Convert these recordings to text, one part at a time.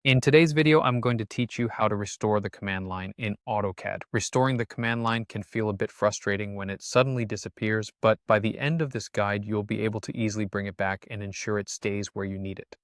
In today's video, I'm going to teach you how to restore the command line in AutoCAD. Restoring the command line can feel a bit frustrating when it suddenly disappears, but by the end of this guide, you'll be able to easily bring it back and ensure it stays where you need it.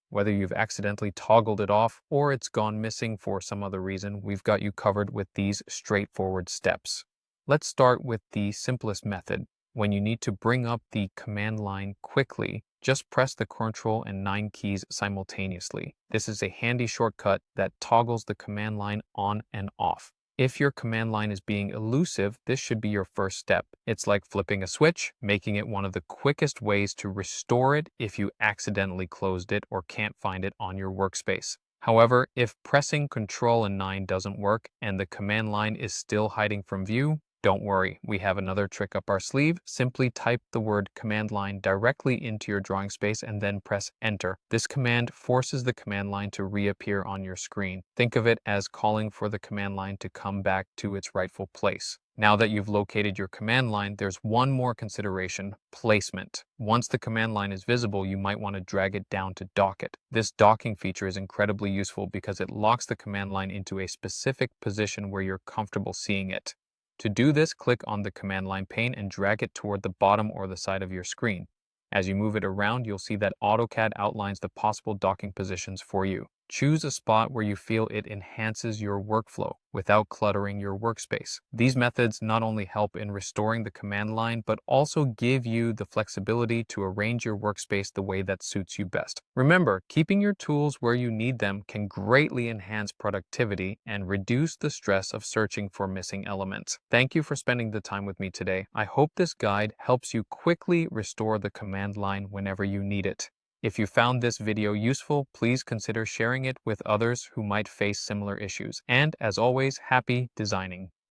Whether you've accidentally toggled it off or it's gone missing for some other reason, we've got you covered with these straightforward steps. Let's start with the simplest method. When you need to bring up the command line quickly, just press the Ctrl and 9 keys simultaneously. This is a handy shortcut that toggles the command line on and off. If your command line is being elusive, this should be your first step. It's like flipping a switch, making it one of the quickest ways to restore it if you accidentally closed it or can't find it on your workspace. However, if pressing Ctrl and 9 doesn't work and the command line is still hiding from view, don't worry, we have another trick up our sleeve. Simply type the word command line directly into your drawing space and then press enter. This command forces the command line to reappear on your screen. Think of it as calling for the command line to come back to its rightful place. Now that you've located your command line, there's one more consideration: placement. Once the command line is visible, you might want to drag it down to dock it. This docking feature is incredibly useful because it locks the command line into a specific position where you're comfortable seeing it. To do this, click on the command line pane and drag it toward the bottom or the side of your screen. As you move it around, you'll see that AutoCAD outlines the possible docking positions for you. Choose a spot where you feel it enhances your workflow without cluttering your workspace. These methods not only help in restoring the command line, but also give you the flexibility to arrange your workspace the way that suits you best. Remember, keeping your tools where you need them can greatly enhance productivity and reduce the stress of searching for missing elements. Thank you for spending the time with me today. I hope this guide helps you quickly restore the command line whenever you need it. If you found this video useful, please consider sharing it with others who might face similar issues. And as always, happy designing!